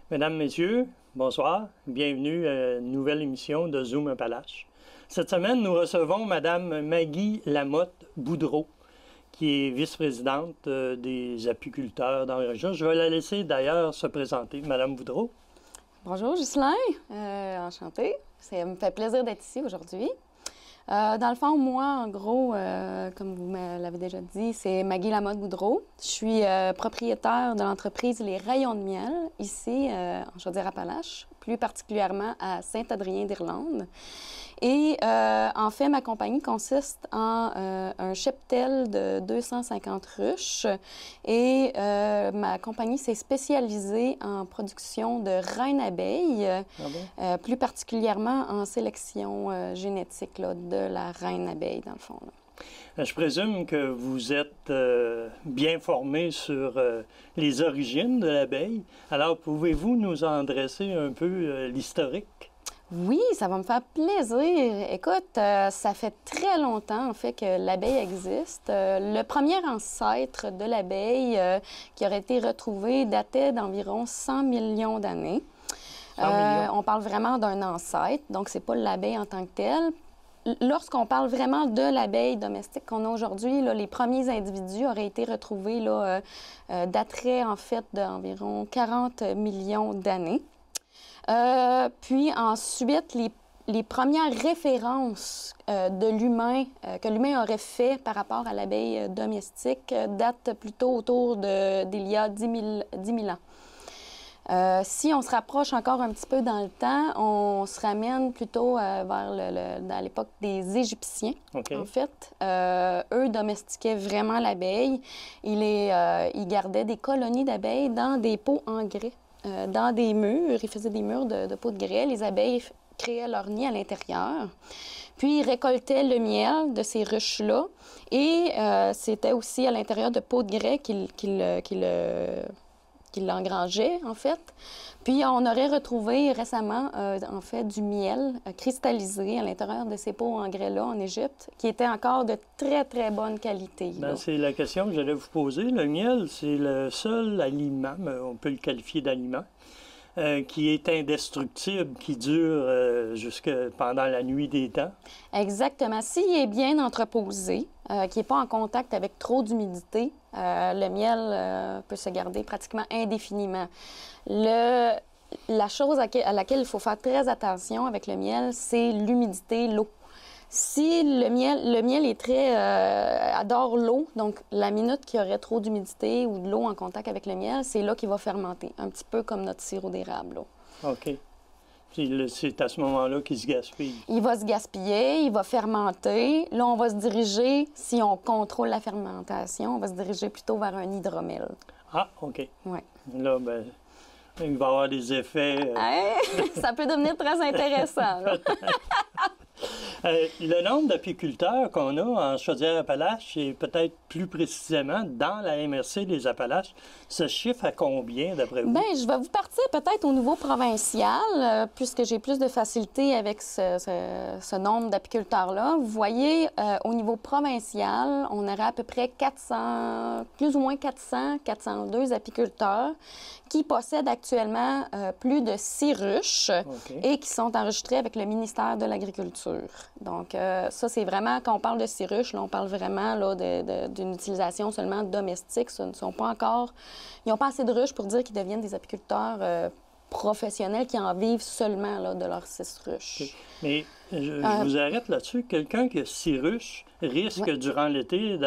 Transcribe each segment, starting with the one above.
Mesdames, Messieurs, bonsoir. Bienvenue à une nouvelle émission de Zoom Appalaches. Cette semaine, nous recevons Mme Maggie Lamotte-Boudreau, qui est vice-présidente des apiculteurs dans la région. Je vais la laisser d'ailleurs se présenter. Mme Boudreau. Bonjour, Ghislain. Enchantée. Ça me fait plaisir d'être ici aujourd'hui. Dans le fond, moi, en gros, comme vous me l'avez déjà dit, c'est Maggie Lamotte-Boudreau. Je suis propriétaire de l'entreprise Les Rayons de miel, ici, en Chaudière-Appalaches, plus particulièrement à Saint-Adrien-d'Irlande. Et en fait, ma compagnie consiste en un cheptel de 250 ruches et ma compagnie s'est spécialisée en production de reines abeilles, plus particulièrement en sélection génétique là, de la reine abeille, dans le fond. Là. Je présume que vous êtes bien formé sur les origines de l'abeille. Alors, pouvez-vous nous en dresser un peu l'historique? Oui, ça va me faire plaisir. Écoute, ça fait très longtemps, en fait, que l'abeille existe. Le premier ancêtre de l'abeille qui aurait été retrouvé datait d'environ 100 millions d'années. On parle vraiment d'un ancêtre, donc c'est pas l'abeille en tant que telle. Lorsqu'on parle vraiment de l'abeille domestique qu'on a aujourd'hui, les premiers individus auraient été retrouvés dateraient en fait d'environ 40 millions d'années. Puis ensuite, les premières références de l'humain, que l'humain aurait fait par rapport à l'abeille domestique, datent plutôt autour d'il y a 10 000 ans. Si on se rapproche encore un petit peu dans le temps, on se ramène plutôt dans l'époque des Égyptiens, en fait. Eux domestiquaient vraiment l'abeille. Ils gardaient des colonies d'abeilles dans des pots en grès. Dans des murs, ils faisaient des murs de peau de grès. Les abeilles créaient leur nid à l'intérieur. Puis, ils récoltaient le miel de ces ruches-là. Et c'était aussi à l'intérieur de peau de grès qu'ils l'engrangeaient, en fait. Puis, on aurait retrouvé récemment, en fait, du miel cristallisé à l'intérieur de ces pots en grès-là en Égypte, qui était encore de très, très bonne qualité. C'est la question que j'allais vous poser. Le miel, c'est le seul aliment, on peut le qualifier d'aliment, qui est indestructible, qui dure jusque pendant la nuit des temps. Exactement. S'il est bien entreposé, qui n'est pas en contact avec trop d'humidité, le miel peut se garder pratiquement indéfiniment. La chose à laquelle il faut faire très attention avec le miel, c'est l'humidité, l'eau. Si le miel est adore l'eau, donc la minute qu'il y aurait trop d'humidité ou de l'eau en contact avec le miel, c'est là qu'il va fermenter, un petit peu comme notre sirop d'érable. Là. OK. C'est à ce moment-là qu'il se gaspille. Il va se gaspiller, il va fermenter. Là, on va se diriger, si on contrôle la fermentation, on va se diriger plutôt vers un hydromel. Ah, OK. Oui. Là, bien, il va y avoir des effets... Ça peut devenir très intéressant. Le nombre d'apiculteurs qu'on a en Chaudière-Appalaches et peut-être plus précisément dans la MRC des Appalaches, se chiffre à combien d'après vous? Bien, je vais vous partir peut-être au niveau provincial, puisque j'ai plus de facilité avec ce nombre d'apiculteurs-là. Vous voyez, au niveau provincial, on aurait à peu près 400, plus ou moins 400, 402 apiculteurs qui possèdent actuellement plus de 6 ruches et qui sont enregistrés avec le ministère de l'Agriculture. Donc, ça, c'est vraiment, quand on parle de 6 ruches, là, on parle vraiment d'une utilisation seulement domestique. Ce ne sont pas encore... Ils n'ont pas assez de ruches pour dire qu'ils deviennent des apiculteurs professionnels qui en vivent seulement là, de leurs 6 ruches. Okay. Mais je vous arrête là-dessus. Quelqu'un qui a 6 ruches risque durant l'été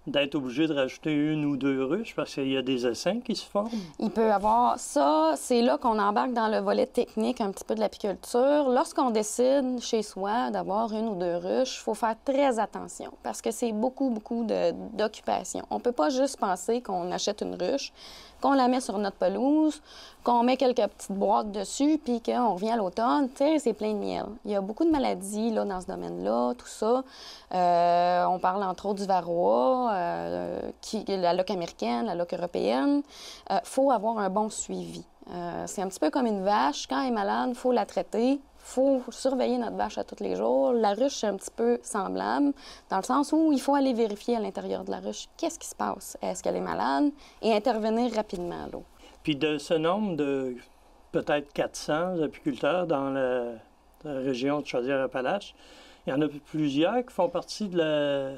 d'être obligé de rajouter 1 ou 2 ruches parce qu'il y a des essaims qui se forment? Il peut y avoir ça. C'est là qu'on embarque dans le volet technique un petit peu de l'apiculture. Lorsqu'on décide chez soi d'avoir 1 ou 2 ruches, il faut faire très attention parce que c'est beaucoup d'occupation. On ne peut pas juste penser qu'on achète une ruche, qu'on la met sur notre pelouse, qu'on met quelques petites boîtes dessus, puis qu'on revient à l'automne, tu sais, c'est plein de miel. Il y a beaucoup de maladies là, dans ce domaine-là, tout ça. On parle entre autres du varroa, la loque américaine, la loque européenne. Faut avoir un bon suivi. C'est un petit peu comme une vache. Quand elle est malade, il faut la traiter. Il faut surveiller notre vache à tous les jours. La ruche, c'est un petit peu semblable, dans le sens où il faut aller vérifier à l'intérieur de la ruche qu'est-ce qui se passe. Est-ce qu'elle est malade? Et intervenir rapidement, là. Puis de ce nombre de peut-être 400 apiculteurs dans la région de Chaudière-Appalaches, il y en a plusieurs qui font partie de la...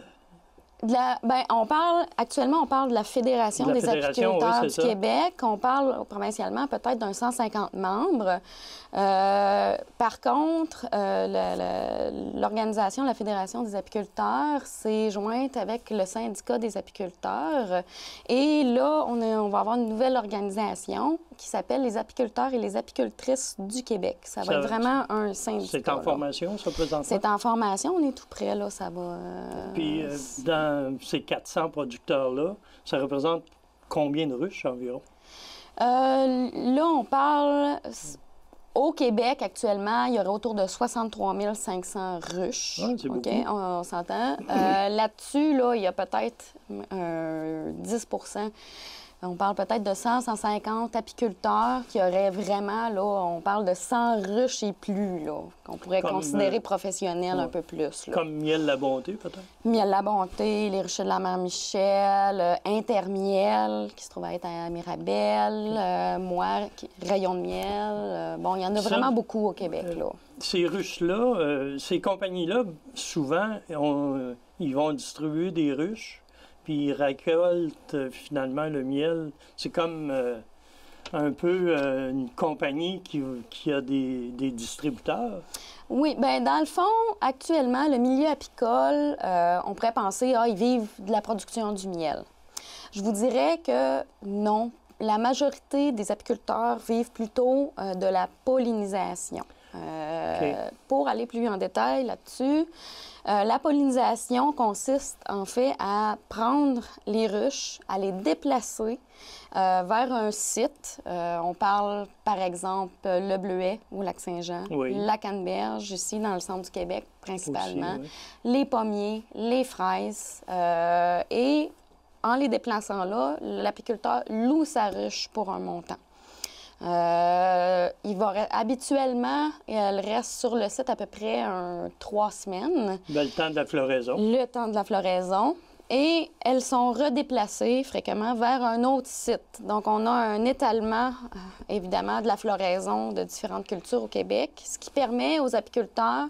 Actuellement, on parle de la Fédération des apiculteurs du Québec. On parle provincialement peut-être d'un 150 membres. Par contre, l'organisation, la Fédération des apiculteurs, s'est jointe avec le syndicat des apiculteurs. Et là, on va avoir une nouvelle organisation qui s'appelle les apiculteurs et les apicultrices du Québec. Ça va être vraiment un syndicat. C'est en formation, ça, présentement? C'est en formation. On est tout près, là. Ça va... Puis, dans ces 400 producteurs-là, ça représente combien de ruches environ? Là, on parle... Au Québec, actuellement, il y aurait autour de 63 500 ruches. Ah, c'est beaucoup. On s'entend. Là-dessus, là, il y a peut-être 10 On parle peut-être de 100-150 apiculteurs qui auraient vraiment, là, on parle de 100 ruches et plus, là, qu'on pourrait considérer professionnels un peu plus. Là. Comme Miel La Bonté, peut-être? Miel La Bonté, les ruchers de la Mère Michel, Intermiel, qui se trouve à être à Mirabel, moi, Rayon de Miel. Bon, il y en a vraiment beaucoup au Québec, là. Ces ruches-là, ces compagnies-là, souvent, ils vont distribuer des ruches. Puis ils récoltent finalement le miel. C'est comme un peu une compagnie qui a des distributeurs. Oui, bien, dans le fond, actuellement, le milieu apicole, on pourrait penser, ils vivent de la production du miel. Je vous dirais que non. La majorité des apiculteurs vivent plutôt de la pollinisation. Pour aller plus en détail là-dessus, la pollinisation consiste en fait à prendre les ruches, à les déplacer vers un site. On parle par exemple le Bleuet ou Lac-Saint-Jean, la Canneberge, ici dans le centre du Québec principalement, aussi, les pommiers, les fraises. Et en les déplaçant là, l'apiculteur loue sa ruche pour un montant. Habituellement, elle reste sur le site à peu près 3 semaines. Le temps de la floraison. Le temps de la floraison. Et elles sont redéplacées fréquemment vers un autre site. Donc, on a un étalement, évidemment, de la floraison de différentes cultures au Québec, ce qui permet aux apiculteurs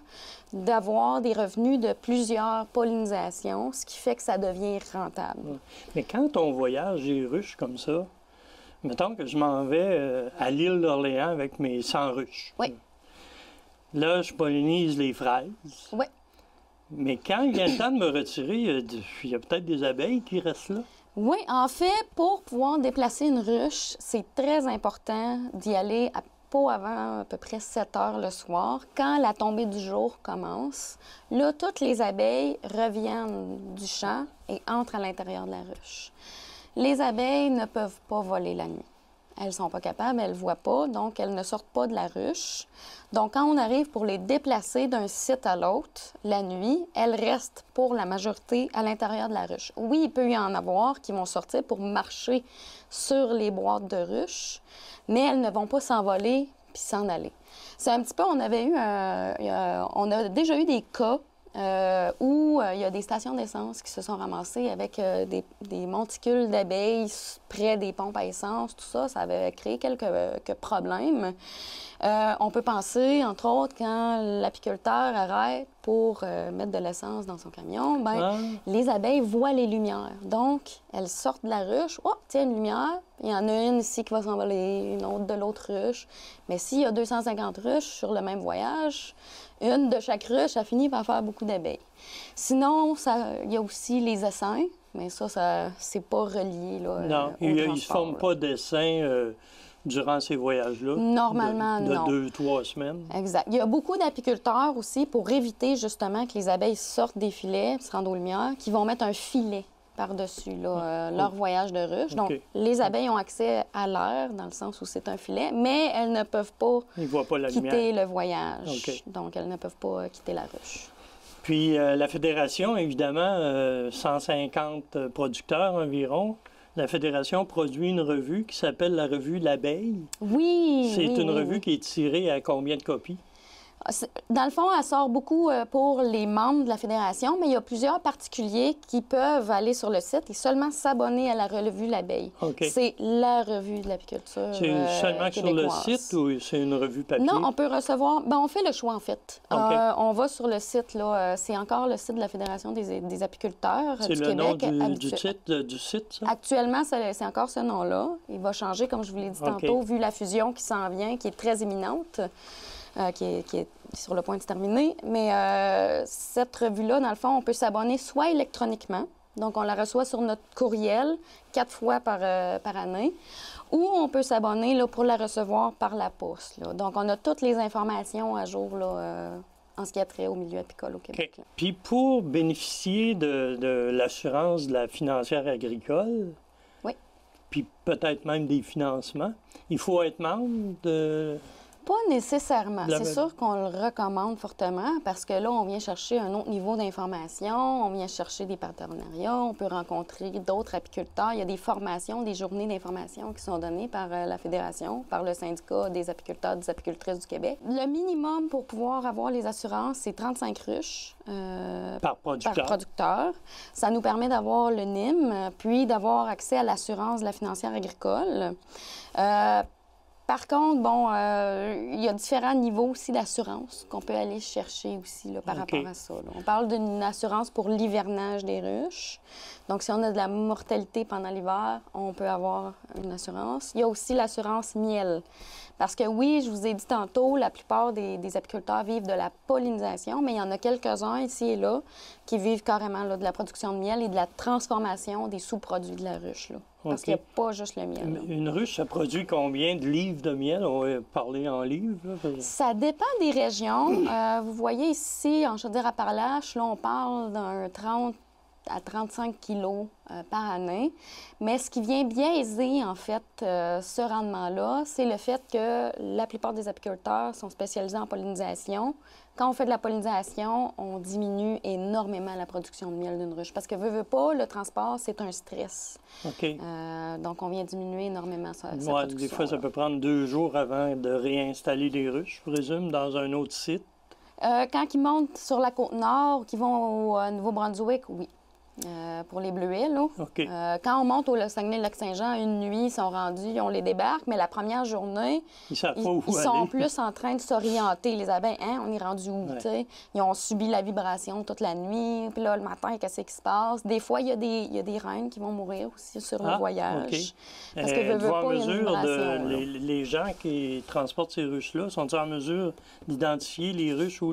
d'avoir des revenus de plusieurs pollinisations, ce qui fait que ça devient rentable. Mais quand on voyage des ruches comme ça, mettons que je m'en vais à l'île d'Orléans avec mes 100 ruches. Oui. Là, je pollinise les fraises. Oui. Mais quand il vient le temps de me retirer, il y a peut-être des abeilles qui restent là. Oui, en fait, pour pouvoir déplacer une ruche, c'est très important d'y aller pas avant à peu près 7 heures le soir, quand la tombée du jour commence. Là, toutes les abeilles reviennent du champ et entrent à l'intérieur de la ruche. Les abeilles ne peuvent pas voler la nuit. Elles ne sont pas capables, elles ne voient pas, donc elles ne sortent pas de la ruche. Donc, quand on arrive pour les déplacer d'un site à l'autre, la nuit, elles restent pour la majorité à l'intérieur de la ruche. Oui, il peut y en avoir qui vont sortir pour marcher sur les boîtes de ruche, mais elles ne vont pas s'envoler puis s'en aller. C'est un petit peu, on a déjà eu des cas où il y a des stations d'essence qui se sont ramassées avec des monticules d'abeilles près des pompes à essence, tout ça, ça avait créé quelques problèmes. On peut penser, entre autres, quand l'apiculteur arrête pour mettre de l'essence dans son camion, les abeilles voient les lumières. Donc, elles sortent de la ruche. Oh, tiens, une lumière. Il y en a une ici qui va s'envoler, une autre de l'autre ruche. Mais s'il y a 250 ruches sur le même voyage, une de chaque ruche, ça finit par faire beaucoup d'abeilles. Sinon, il y a aussi les essaims, mais ça c'est pas relié là, non, il ne se forme pas d'essaims durant ces voyages-là? Normalement, non. De 2-3 semaines? Exact. Il y a beaucoup d'apiculteurs aussi, pour éviter justement que les abeilles sortent des filets, se rendent aux lumières, qui vont mettre un filet par-dessus leur voyage de ruche. Donc, les abeilles ont accès à l'air, dans le sens où c'est un filet, mais elles ne peuvent pas quitter le voyage. Donc, elles ne peuvent pas quitter la ruche. Puis, la Fédération, évidemment, 150 producteurs environ. La Fédération produit une revue qui s'appelle la revue L'Abeille. Oui, C'est une revue qui est tirée à combien de copies? Dans le fond, elle sort beaucoup pour les membres de la Fédération, mais il y a plusieurs particuliers qui peuvent aller sur le site et seulement s'abonner à la revue L'Abeille. OK. C'est la revue de l'apiculture C'est seulement sur le québécoise. site ou c'est une revue papier? Non, on peut recevoir... Ben, on fait le choix, en fait. OK. On va sur le site, là. C'est encore le site de la Fédération des apiculteurs C'est du le Québec. nom du site, ça? Actuellement, c'est encore ce nom-là. Il va changer, comme je vous l'ai dit tantôt, vu la fusion qui s'en vient, qui est très imminente, qui est sur le point de se terminer. Mais cette revue-là, dans le fond, on peut s'abonner soit électroniquement, donc on la reçoit sur notre courriel 4 fois par année, ou on peut s'abonner là, pour la recevoir par la poste. Là. Donc on a toutes les informations à jour là, en ce qui a trait au milieu apicole au Québec. OK. Puis pour bénéficier de l'assurance de la financière agricole, oui. Puis peut-être même des financements, il faut être membre de... Pas nécessairement. C'est sûr qu'on le recommande fortement parce que là, on vient chercher un autre niveau d'information, on vient chercher des partenariats, on peut rencontrer d'autres apiculteurs. Il y a des formations, des journées d'information qui sont données par la Fédération, par le syndicat des apiculteurs et des apicultrices du Québec. Le minimum pour pouvoir avoir les assurances, c'est 35 ruches par producteur. Ça nous permet d'avoir le NIM, puis d'avoir accès à l'assurance de la financière agricole. Par contre, bon, il y a différents niveaux aussi d'assurance qu'on peut aller chercher aussi là, par rapport à ça. Là. On parle d'une assurance pour l'hivernage des ruches. Donc, si on a de la mortalité pendant l'hiver, on peut avoir une assurance. Il y a aussi l'assurance miel. Parce que oui, je vous ai dit tantôt, la plupart des apiculteurs vivent de la pollinisation, mais il y en a quelques-uns ici et là qui vivent carrément là, de la production de miel et de la transformation des sous-produits de la ruche. Là. Parce qu'il n'y a pas juste le miel. Là. Une ruche, ça produit combien de livres de miel? On va parler en livres. Là. Ça dépend des régions. Vous voyez ici, en Chaudière-Appalaches, là, on parle d'un 30 à 35 kilos par année. Mais ce qui vient biaiser, en fait, ce rendement-là, c'est le fait que la plupart des apiculteurs sont spécialisés en pollinisation. Quand on fait de la pollinisation, on diminue énormément la production de miel d'une ruche. Parce que, veut pas, le transport, c'est un stress. OK. Donc, on vient diminuer énormément sa Ouais, production. des fois, ça peut prendre 2 jours avant de réinstaller les ruches, je présume, dans un autre site. Quand ils montent sur la Côte-Nord ou qu'ils vont au Nouveau-Brunswick, oui. Pour les bleuets, là. OK. Quand on monte au Saguenay-Lac-Saint-Jean, une nuit, ils sont rendus, on les débarque, mais la première journée, ils sont plus en train de s'orienter. Les abeilles, hein, on est rendu où, tu sais? Ils ont subi la vibration toute la nuit, puis là, le matin, qu'est-ce qui se passe? Des fois, il y a des reines qui vont mourir aussi sur le voyage. OK. Parce que êtes-vous en pas, mesure les gens qui transportent ces ruches-là, sont-ils en mesure d'identifier les ruches où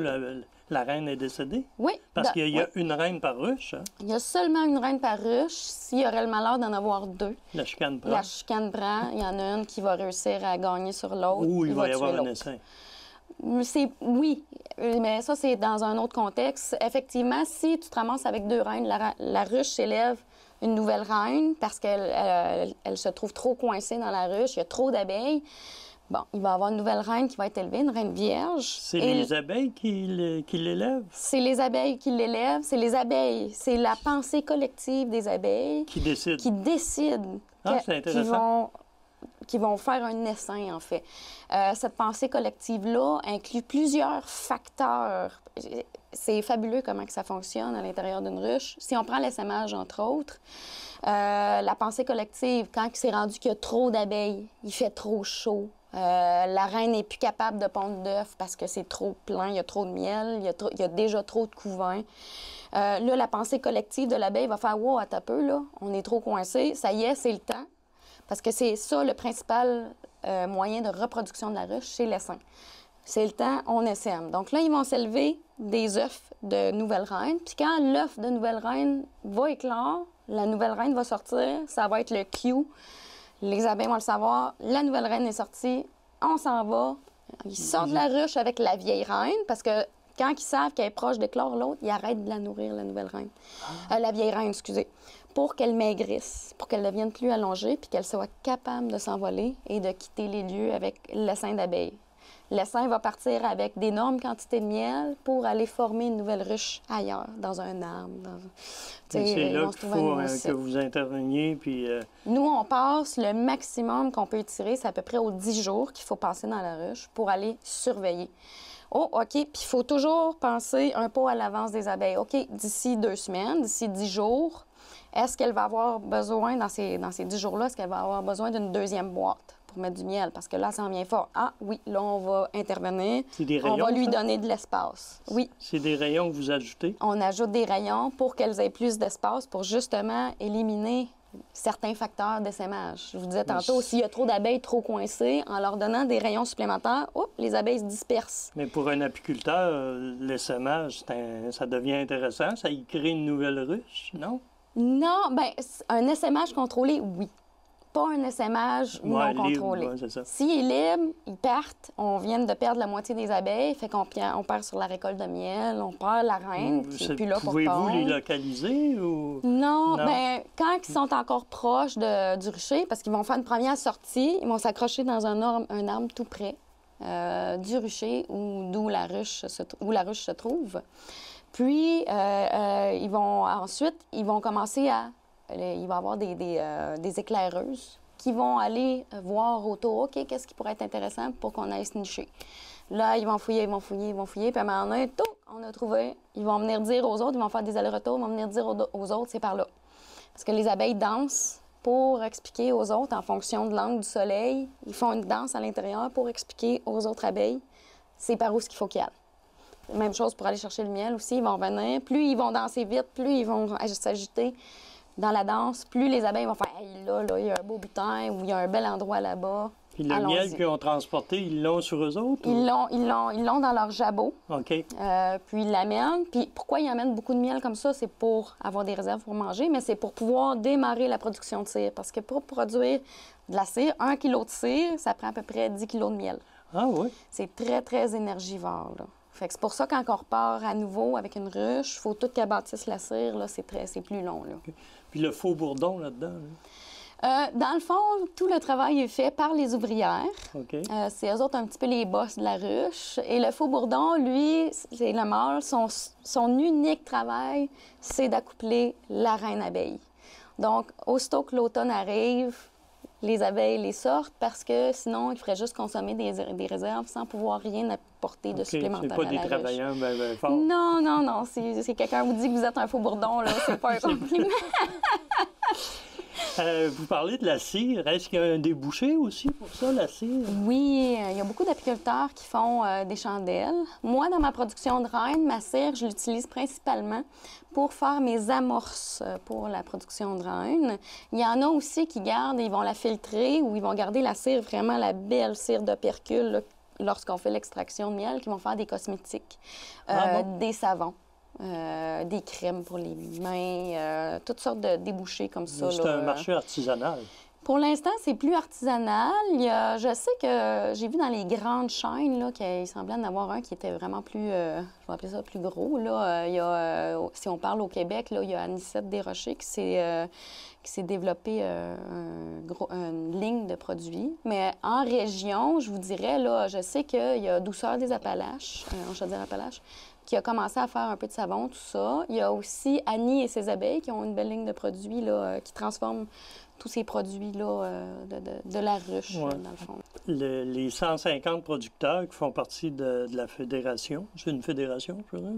la reine est décédée? Oui. Parce qu'il y a une reine par ruche. Hein? Il y a seulement une reine par ruche. S'il y aurait le malheur d'en avoir 2. La chicane prend. La chicane prend. Il y en a une qui va réussir à gagner sur l'autre. Ou il va y avoir un essaim. Oui, mais ça, c'est dans un autre contexte. Effectivement, si tu te ramasses avec 2 reines, la ruche s'élève une nouvelle reine parce qu'elle elle se trouve trop coincée dans la ruche, il y a trop d'abeilles. Bon, il va y avoir une nouvelle reine qui va être élevée, une reine vierge. C'est les abeilles qui l'élèvent? C'est les abeilles qui l'élèvent. C'est les abeilles. C'est la pensée collective des abeilles qui décident. C'est intéressant. Qui vont faire un essaim, en fait. Cette pensée collective-là inclut plusieurs facteurs. C'est fabuleux comment que ça fonctionne à l'intérieur d'une ruche. Si on prend l'essaimage, entre autres, la pensée collective, quand c'est rendu qu'il y a trop d'abeilles, il fait trop chaud, la reine n'est plus capable de pondre d'œufs parce que c'est trop plein, il y a trop de miel, il y a déjà trop de couvains. Là, la pensée collective de l'abeille va faire « Wow, attends un peu, là, on est trop coincé, ça y est, c'est le temps. » Parce que c'est ça le principal moyen de reproduction de la ruche, c'est l'essaim. C'est le temps, on essaime. Donc là, ils vont s'élever des œufs de nouvelles reines. Puis quand l'œuf de nouvelle reine va éclore, la nouvelle reine va sortir, ça va être le cue. Les abeilles vont le savoir, la nouvelle reine est sortie, on s'en va. Ils sortent de la ruche avec la vieille reine, parce que quand ils savent qu'elle est proche d'éclore l'autre, ils arrêtent de la nourrir, la nouvelle reine. La vieille reine, excusez. Pour qu'elle maigrisse, pour qu'elle devienne plus allongée, puis qu'elle soit capable de s'envoler et de quitter les lieux avec l'essaim d'abeilles. l'essaim va partir avec d'énormes quantités de miel pour aller former une nouvelle ruche ailleurs, dans un arbre. C'est là qu'il faut que vous interveniez. Puis, Nous, on passe le maximum qu'on peut tirer, c'est à peu près aux 10 jours qu'il faut passer dans la ruche pour aller surveiller. Oh, OK, puis il faut toujours penser un pas à l'avance des abeilles. OK, d'ici 2 semaines, d'ici 10 jours, est-ce qu'elle va avoir besoin, dans ces 10 jours-là, est-ce qu'elle va avoir besoin d'une deuxième boîte pour mettre du miel? Parce que là, ça en vient fort. Ah oui, là, on va intervenir. Rayons, on va lui donner de l'espace. Oui. C'est des rayons que vous ajoutez? On ajoute des rayons pour qu'elles aient plus d'espace pour justement éliminer certains facteurs d'essaimage. Je vous disais tantôt, s'il y a trop d'abeilles trop coincées, en leur donnant des rayons supplémentaires, les abeilles se dispersent. Mais pour un apiculteur, l'essaimage, ça devient intéressant. Ça y crée une nouvelle ruche, non? Non, bien, un essaimage contrôlé, oui. Pas un essaimage non contrôlé. Ouais, c'est ça. S'il est libre, ils partent. On vient de perdre la moitié des abeilles, fait qu'on perd sur la récolte de miel, on perd la reine, qui n'est plus là pour Pouvez-vous les localiser ou... Non, bien, quand ils sont encore proches du rucher, parce qu'ils vont faire une première sortie, ils vont s'accrocher dans un arbre tout près du rucher où la ruche se trouve. Puis, ils vont commencer à... Il va y avoir des éclaireuses qui vont aller voir autour, OK, qu'est-ce qui pourrait être intéressant pour qu'on aille se nicher. Là, ils vont fouiller, puis à un moment donné, on a trouvé. Ils vont venir dire aux autres, ils vont faire des allers-retours, ils vont venir dire aux autres, c'est par là. Parce que les abeilles dansent pour expliquer aux autres, en fonction de l'angle du soleil, ils font une danse à l'intérieur pour expliquer aux autres abeilles, c'est par où ce qu'il faut qu'ils aillent. Même chose pour aller chercher le miel aussi, ils vont venir. Plus ils vont danser vite, plus ils vont s'agiter dans la danse, plus les abeilles vont faire « Hey, là, il y a un beau butin ou il y a un bel endroit là-bas. » Puis le miel qu'ils ont transporté, ils l'ont sur eux autres? Ils l'ont dans leur jabot. OK. Puis ils l'amènent. Puis pourquoi ils amènent beaucoup de miel comme ça? C'est pour avoir des réserves pour manger, mais c'est pour pouvoir démarrer la production de cire. Parce que pour produire de la cire, 1 kilo de cire, ça prend à peu près 10 kilos de miel. Ah oui? C'est très, très énergivore, là. Fait que c'est pour ça quand on repart à nouveau avec une ruche, il faut tout qu'elle bâtisse la cire, là, c'est plus long, là. Okay. Puis le faux bourdon là-dedans? Là? Dans le fond, tout le travail est fait par les ouvrières. Okay. C'est eux autres un petit peu les boss de la ruche. Et le faux bourdon, lui, c'est le mâle. Son unique travail, c'est d'accoupler la reine abeille. Donc, aussitôt que l'automne arrive, les abeilles les sortent parce que sinon, ils feraient juste consommer des réserves sans pouvoir rien apporter de supplémentaire à la ruche. C'est pas des travailleurs ben forts. Non, non, non. Si quelqu'un vous dit que vous êtes un faux bourdon, là, c'est pas un compliment. Vous parlez de la cire. Est-ce qu'il y a un débouché aussi pour ça, la cire? Oui, il y a beaucoup d'apiculteurs qui font des chandelles. Moi, dans ma production de reine, ma cire, je l'utilise principalement pour faire mes amorces pour la production de reine. Il y en a aussi qui gardent, ils vont la filtrer ou ils vont garder la cire, vraiment la belle cire d'opercule, lorsqu'on fait l'extraction de miel, qui vont faire des cosmétiques, des savons. Des crèmes pour les mains, toutes sortes de débouchés comme ça. C'est un marché artisanal. Pour l'instant, c'est plus artisanal. Je sais que j'ai vu dans les grandes chaînes là, qu'il semblait en avoir un qui était vraiment plus, je vais appeler ça plus gros. Là. Si on parle au Québec, là, il y a Anicette Desrochers qui s'est développé une ligne de produits. Mais en région, je vous dirais, là, je sais qu'il y a Douceur des Appalaches, en Chaudière-Appalaches, qui a commencé à faire un peu de savon, tout ça. Il y a aussi Annie et ses abeilles qui ont une belle ligne de produits là, qui transforment tous ces produits-là de la ruche, dans le fond. Les 150 producteurs qui font partie de la fédération, c'est une fédération, je dirais?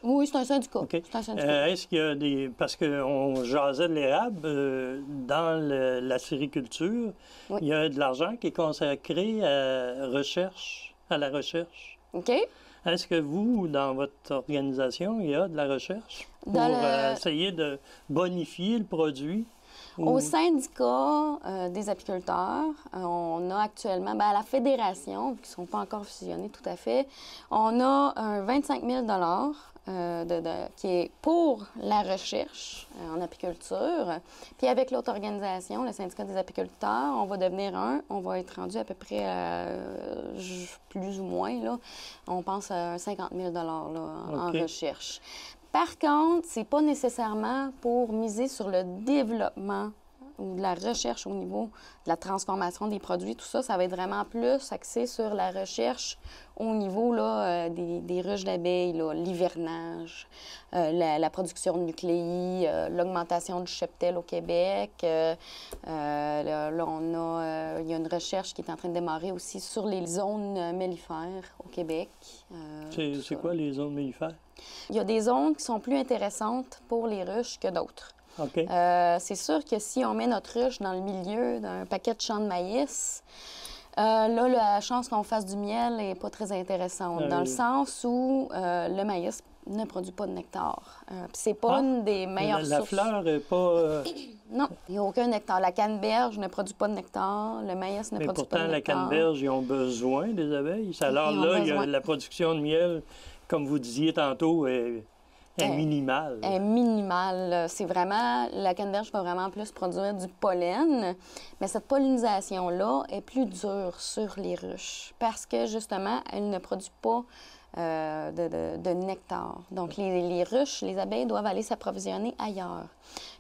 Oui, c'est un syndicat. Okay. C'est un syndicat. Est-ce qu'il y a des... Parce qu'on jasait de l'érable, dans la sériculture, oui. Il y a de l'argent qui est consacré à la recherche. OK. Est-ce que vous, dans votre organisation, il y a de la recherche pour essayer de bonifier le produit? Au syndicat des apiculteurs, on a actuellement, à la fédération, qui ne sont pas encore fusionnés tout à fait, on a un 25 000 qui est pour la recherche en apiculture. Puis avec l'autre organisation, le syndicat des apiculteurs, on va devenir on va être rendu à peu près plus ou moins, là, on pense à 50 000 là, en recherche. Par contre, c'est pas nécessairement pour miser sur le développement ou de la recherche au niveau de la transformation des produits, tout ça, ça va être vraiment plus axé sur la recherche au niveau là, des ruches d'abeilles, l'hivernage, la production de nucléi, l'augmentation du cheptel au Québec. Là, il y a une recherche qui est en train de démarrer aussi sur les zones mellifères au Québec. C'est quoi les zones mellifères? Il y a des zones qui sont plus intéressantes pour les ruches que d'autres. OK. C'est sûr que si on met notre ruche dans le milieu d'un paquet de champs de maïs, là, la chance qu'on fasse du miel n'est pas très intéressante, dans le sens où le maïs ne produit pas de nectar. Puis c'est pas une des meilleures sources. La fleur n'est pas... Non, il n'y a aucun nectar. La canneberge ne produit pas de nectar, le maïs ne produit pas de nectar. Mais pourtant, la canneberge, ils ont besoin des abeilles. Alors là, il y a la production de miel, comme vous disiez tantôt, est minimale. Est minimale. C'est vraiment... La canneberge va vraiment plus produire du pollen, mais cette pollinisation-là est plus dure sur les ruches parce que, justement, elle ne produit pas de nectar. Donc, les ruches, les abeilles doivent aller s'approvisionner ailleurs.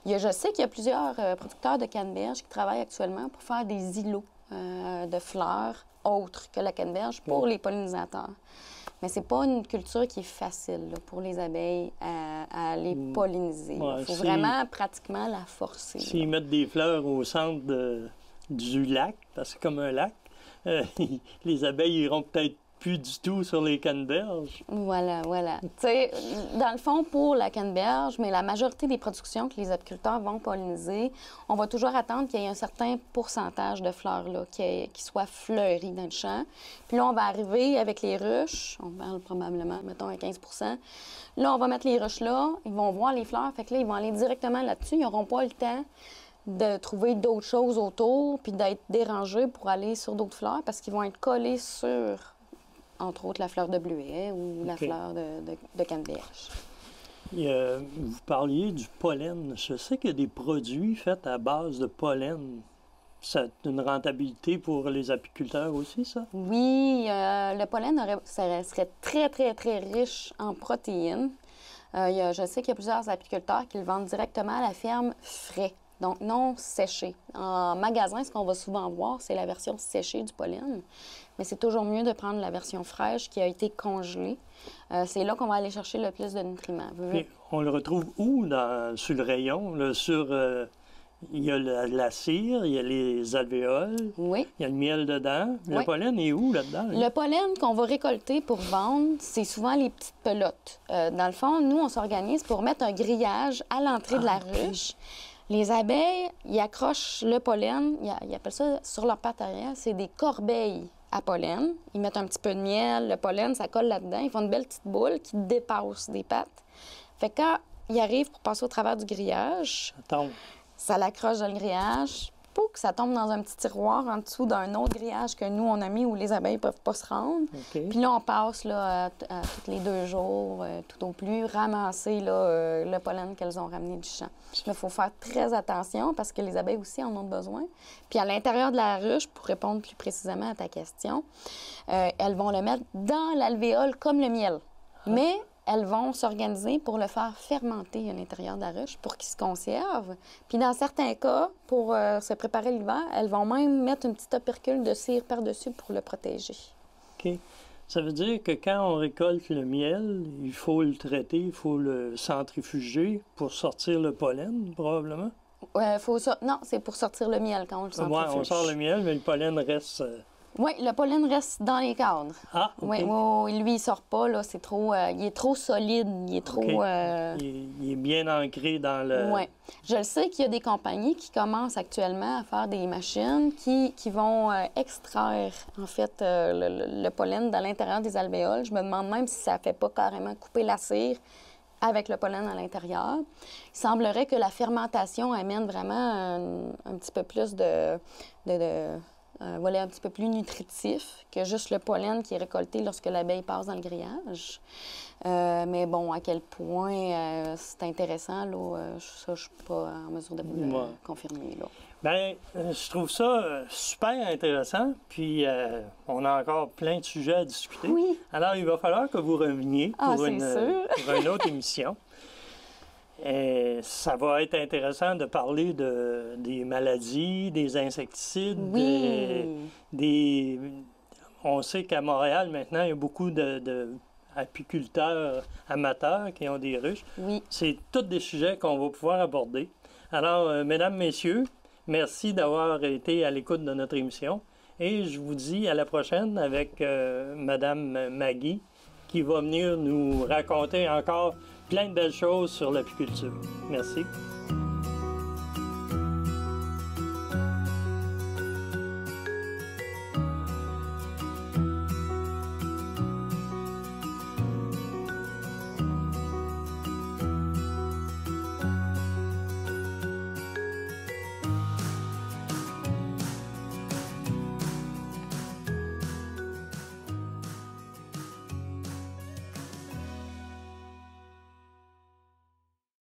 Je sais qu'il y a plusieurs producteurs de canneberge qui travaillent actuellement pour faire des îlots de fleurs autres que la canneberge pour les pollinisateurs. Mais c'est pas une culture qui est facile là, pour les abeilles à aller polliniser. Il faut vraiment pratiquement la forcer. S'ils mettent des fleurs au centre du lac, parce que c'est comme un lac, les abeilles iront peut-être plus du tout sur les canneberges. Voilà. Tu sais, dans le fond, pour la canneberge, mais la majorité des productions que les apiculteurs vont polliniser, on va toujours attendre qu'il y ait un certain pourcentage de fleurs là, qui soient fleuries dans le champ. Puis là, on va arriver avec les ruches, on parle probablement, mettons, à 15 %. Là, on va mettre les ruches là, ils vont voir les fleurs, fait que là, ils vont aller directement là-dessus. Ils n'auront pas le temps de trouver d'autres choses autour, puis d'être dérangés pour aller sur d'autres fleurs, parce qu'ils vont être collés sur, entre autres, la fleur de bleuet ou la fleur de canneberge. Vous parliez du pollen. Je sais qu'il y a des produits faits à base de pollen. Ça a une rentabilité pour les apiculteurs aussi, ça? Oui, le pollen serait très, très, très riche en protéines. Je sais qu'il y a plusieurs apiculteurs qui le vendent directement à la ferme frais, donc non séché. En magasin, ce qu'on va souvent voir, c'est la version séchée du pollen. Mais c'est toujours mieux de prendre la version fraîche qui a été congelée. C'est là qu'on va aller chercher le plus de nutriments. Et on le retrouve où sur le rayon? Là, il y a la cire, il y a les alvéoles, il y a le miel dedans. Le pollen est où là-dedans? Le pollen qu'on va récolter pour vendre, c'est souvent les petites pelotes. Dans le fond, nous, on s'organise pour mettre un grillage à l'entrée de la ruche. Les abeilles, ils accrochent le pollen, ils appellent ça sur leur patte arrière, c'est des corbeilles à pollen. Ils mettent un petit peu de miel, le pollen, ça colle là-dedans. Ils font une belle petite boule qui dépasse des pattes. Fait que quand ils arrivent pour passer au travers du grillage, ça l'accroche dans le grillage, pour que ça tombe dans un petit tiroir en dessous d'un autre grillage que nous, on a mis où les abeilles ne peuvent pas se rendre. Puis là, on passe là, à tous les 2 jours, tout au plus, ramasser là, le pollen qu'elles ont ramené du champ. Mais il faut faire très attention parce que les abeilles aussi en ont besoin. Puis à l'intérieur de la ruche, pour répondre plus précisément à ta question, elles vont le mettre dans l'alvéole comme le miel. Mais elles vont s'organiser pour le faire fermenter à l'intérieur de la ruche pour qu'il se conserve. Puis dans certains cas, pour se préparer l'hiver, elles vont même mettre une petite opercule de cire par-dessus pour le protéger. OK. Ça veut dire que quand on récolte le miel, il faut le traiter, il faut le centrifuger pour sortir le pollen, probablement? Non, c'est pour sortir le miel quand on le centrifuge. Oui, on sort le miel, mais le pollen reste... Oui, le pollen reste dans les cadres. Ah, OK. Oui, lui, il sort pas, là, c'est trop... il est trop solide, il est trop... Il est bien ancré dans le... Oui. Je le sais qu'il y a des compagnies qui commencent actuellement à faire des machines qui vont extraire, en fait, le pollen dans l'intérieur des alvéoles. Je me demande même si ça ne fait pas carrément couper la cire avec le pollen à l'intérieur. Il semblerait que la fermentation amène vraiment un petit peu plus un volet un petit peu plus nutritif que juste le pollen qui est récolté lorsque l'abeille passe dans le grillage. Mais bon, à quel point c'est intéressant, là, ça, je ne suis pas en mesure de vous le confirmer. Là. Bien, je trouve ça super intéressant, puis on a encore plein de sujets à discuter. Oui. Alors, il va falloir que vous reveniez pour une autre émission. Et ça va être intéressant de parler des maladies, des insecticides, Oui. On sait qu'à Montréal, maintenant, il y a beaucoup apiculteurs amateurs qui ont des ruches. Oui. C'est tous des sujets qu'on va pouvoir aborder. Alors, mesdames, messieurs, merci d'avoir été à l'écoute de notre émission. Et je vous dis à la prochaine avec Madame Maggie, qui va venir nous raconter encore plein de belles choses sur l'apiculture. Merci.